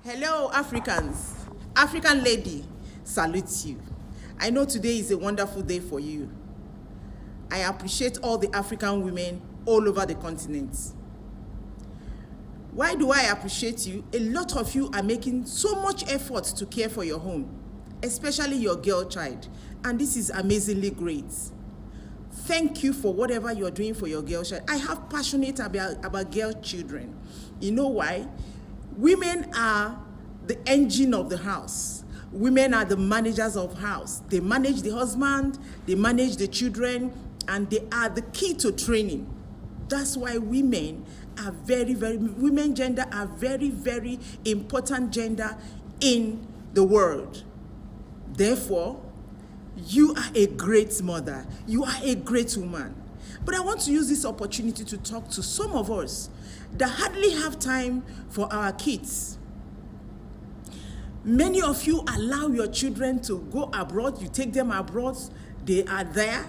Hello, Africans. African lady salutes you. I know today is a wonderful day for you. I appreciate all the African women all over the continent. Why do I appreciate you? A lot of you are making so much effort to care for your home, especially your girl child, and this is amazingly great. Thank you for whatever you're doing for your girl child. I have passionate about girl children. You know why? Women are the engine of the house. Women are the managers of house. They manage the husband, they manage the children, and they are the key to training. That's why women gender are very important gender in the world. Therefore, you are a great mother. You are a great woman. But I want to use this opportunity to talk to some of us that hardly have time for our kids. Many of you allow your children to go abroad. You take them abroad. They are there.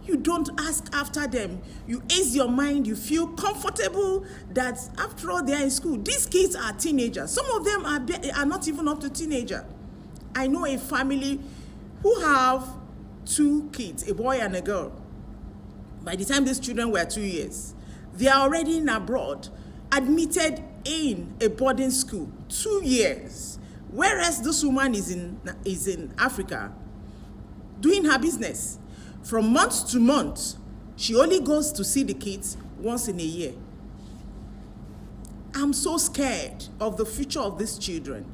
You don't ask after them. You ease your mind. You feel comfortable that after all, they are in school. These kids are teenagers. Some of them are not even up to teenager. I know a family who have 2 kids, a boy and a girl. By the time these children were 2 years, they are already in abroad, admitted in a boarding school, 2 years. Whereas this woman is in Africa, doing her business. From month to month, she only goes to see the kids once in a year. I'm so scared of the future of these children.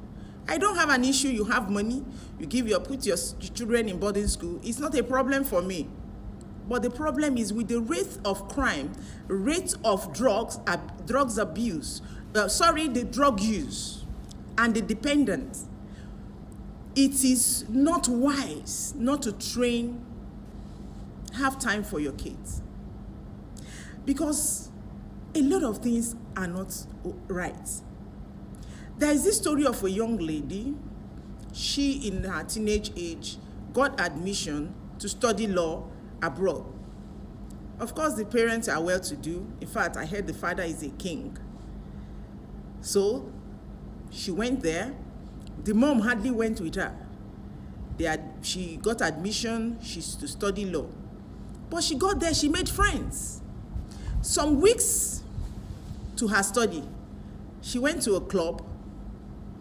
I don't have an issue. You have money, you put your children in boarding school. It's not a problem for me. But the problem is with the rate of crime, rate of drugs abuse, the drug use, and the dependence. It is not wise not to have time for your kids. Because a lot of things are not right. There is this story of a young lady. She, in her teenage age, got admission to study law abroad. Of course, the parents are well-to-do. In fact, I heard the father is a king. So she went there. The mom hardly went with her. She got admission. She's to study law. But she got there, she made friends. Some weeks to her study, she went to a club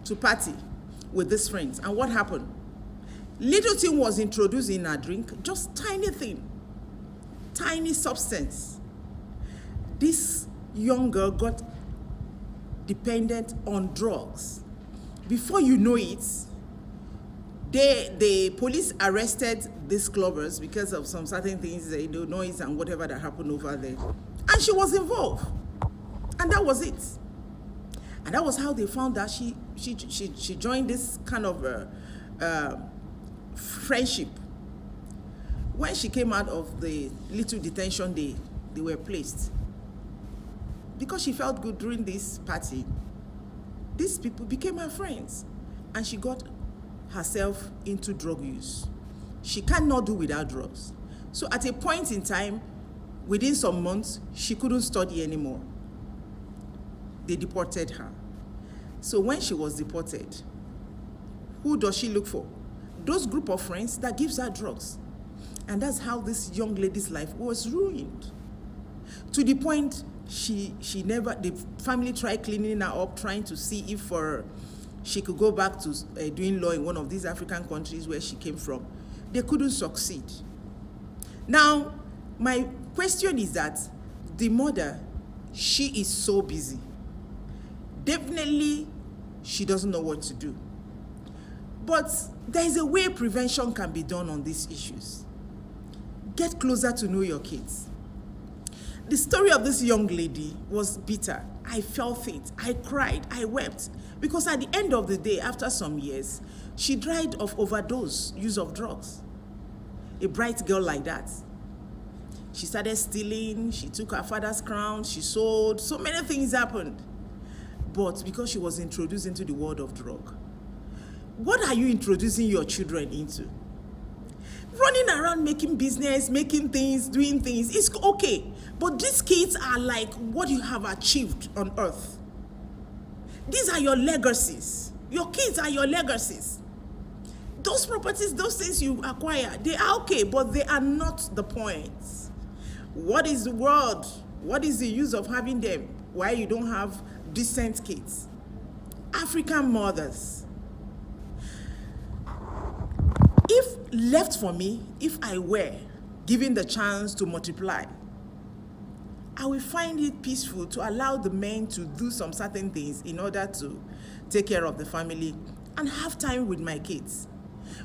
to party with these friends. And what happened? Little thing was introduced in her drink, just tiny thing, tiny substance. This young girl got dependent on drugs. Before you know it, the police arrested these clubbers because of some certain things, the noise and whatever that happened over there. And she was involved. And that was it. And that was how they found that she joined this kind of friendship. When she came out of the little detention they were placed, because she felt good during this party, these people became her friends, and she got herself into drug use. She cannot do without drugs. So at a point in time, within some months, she couldn't study anymore. They deported her. So when she was deported, who does she look for? Those group of friends that gives her drugs. And that's how this young lady's life was ruined. To the point the family tried cleaning her up, trying to see if she could go back to doing law in one of these African countries where she came from. They couldn't succeed. Now, my question is that the mother, she is so busy. Definitely, she doesn't know what to do. But there is a way prevention can be done on these issues. Get closer to know your kids. The story of this young lady was bitter. I felt it. I cried. I wept. Because at the end of the day, after some years, she died of overdose, use of drugs. A bright girl like that. She started stealing. She took her father's crown. She sold. So many things happened. But because she was introduced into the world of drug. What are you introducing your children into? Running around making business, making things, doing things, it's okay. But these kids are like what you have achieved on earth. These are your legacies. Your kids are your legacies. Those properties, those things you acquire, they are okay, but they are not the point. What is the world? What is the use of having them? Why you don't have decent kids? African mothers. If left for me, if I were given the chance to multiply, I will find it peaceful to allow the men to do some certain things in order to take care of the family and have time with my kids.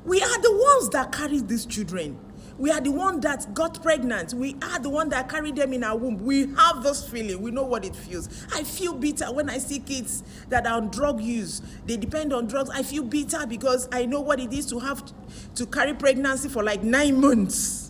We are the ones that carry these children. We are the one that got pregnant. We are the one that carried them in our womb. We have this feeling. We know what it feels. I feel bitter when I see kids that are on drug use. They depend on drugs. I feel bitter because I know what it is to have to carry pregnancy for like 9 months.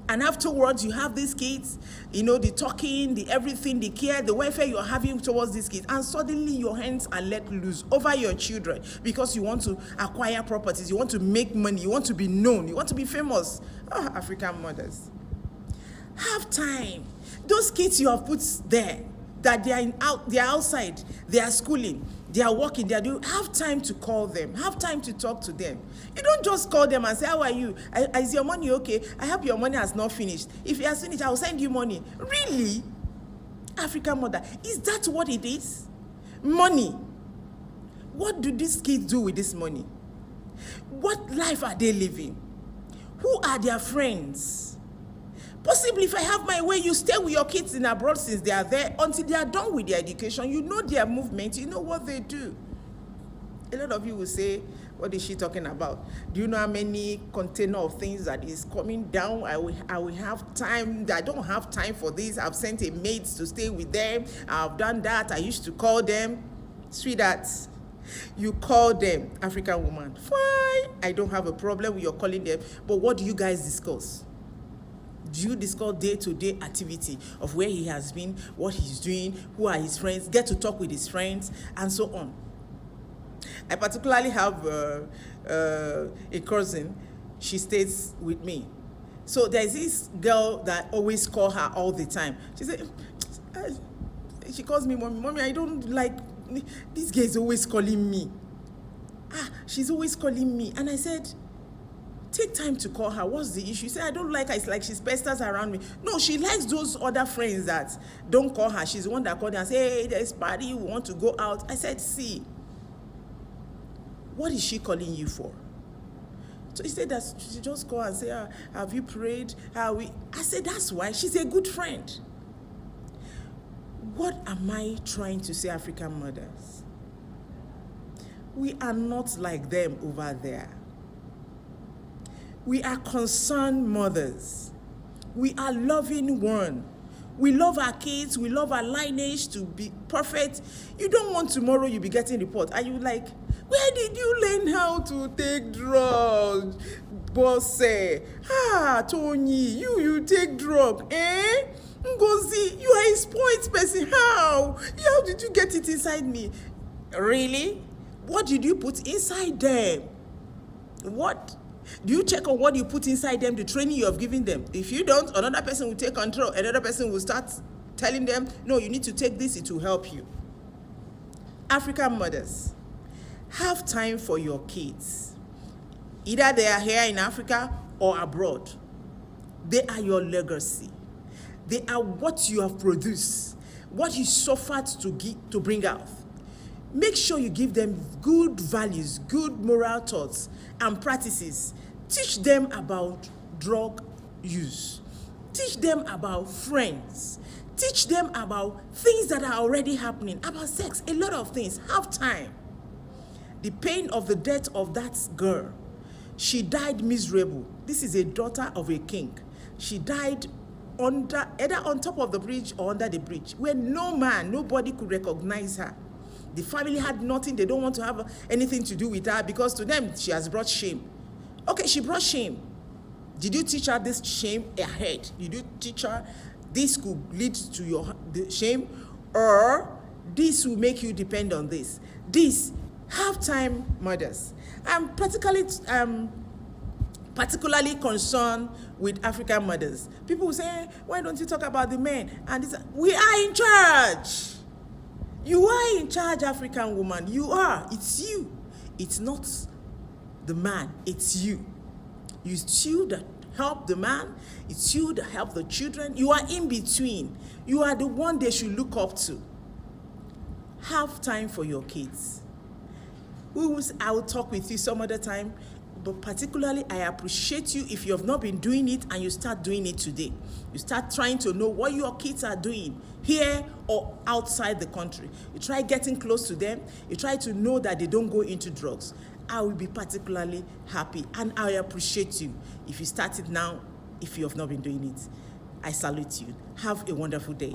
And afterwards, you have these kids, you know, the talking, the everything, the care, the welfare you're having towards these kids. And suddenly your hands are let loose over your children because you want to acquire properties, you want to make money, you want to be known, you want to be famous. Oh, African mothers. Have time. Those kids you have put there, that they are outside, they are schooling, they are working, they are doing, have time to call them, have time to talk to them. You don't just call them and say, how are you? Is your money okay? I hope your money has not finished. If it has finished, I will send you money. Really? African mother, is that what it is? Money. What do these kids do with this money? What life are they living? Who are their friends? Possibly, if I have my way, you stay with your kids in abroad since they are there until they are done with their education. You know their movement. You know what they do. A lot of you will say, what is she talking about? Do you know how many container of things that is coming down? I will have time. I don't have time for this. I've sent a maid to stay with them. I've done that. I used to call them. Sweethearts, you call them, African woman. Fine. I don't have a problem with your calling them. But what do you guys discuss? Do you discuss day-to-day activity of where he has been, what he's doing, who are his friends, get to talk with his friends, and so on? I particularly have a cousin. She stays with me. So there's this girl that always call her all the time. She said, she calls me mommy. Mommy, I don't like, this girl is always calling me. She's always calling me. And I said, take time to call her. What's the issue? She said, I don't like her. It's like she's pesters around me. No, she likes those other friends that don't call her. She's the one that called her and say, hey, there's party, we want to go out. I said, see, what is she calling you for? So he said that she just call and say, have you prayed? I said, that's why. She's a good friend. What am I trying to say, African mothers? We are not like them over there. We are concerned mothers. We are loving one. We love our kids. We love our lineage to be perfect. You don't want tomorrow you be getting report. Are you like, where did you learn how to take drugs? Boss, Tony, you take drug, eh? Ngozi, you are a sports person. How did you get it inside me? Really? What did you put inside them? What? Do you check on what you put inside them, the training you have given them? If you don't, another person will take control. Another person will start telling them, no, you need to take this, it will help you. African mothers, have time for your kids. Either they are here in Africa or abroad. They are your legacy. They are what you have produced, what you suffered to bring out. Make sure you give them good values, good moral thoughts and practices. Teach them about drug use. Teach them about friends. Teach them about things that are already happening, about sex, a lot of things. Have time. The pain of the death of that girl, she died miserable. This is a daughter of a king. She died either on top of the bridge or under the bridge, where nobody could recognize her. The family had nothing. They don't want to have anything to do with her because to them, she has brought shame. Okay, she brought shame. Did you teach her this shame ahead? Did you teach her this could lead to the shame, or this will make you depend on this? This, have time, mothers. I'm particularly concerned with African mothers. People will say, why don't you talk about the men? And we are in charge. You are in charge, African woman. You are. It's you. It's not the man, it's you. It's you that help the man, it's you that help the children. You are in between. You are the one they should look up to. Have time for your kids. I will talk with you some other time, but particularly I appreciate you if you have not been doing it and you start doing it today. You start trying to know what your kids are doing here or outside the country. You try getting close to them. You try to know that they don't go into drugs. I will be particularly happy, and I appreciate you if you start it now, if you have not been doing it. I salute you. Have a wonderful day.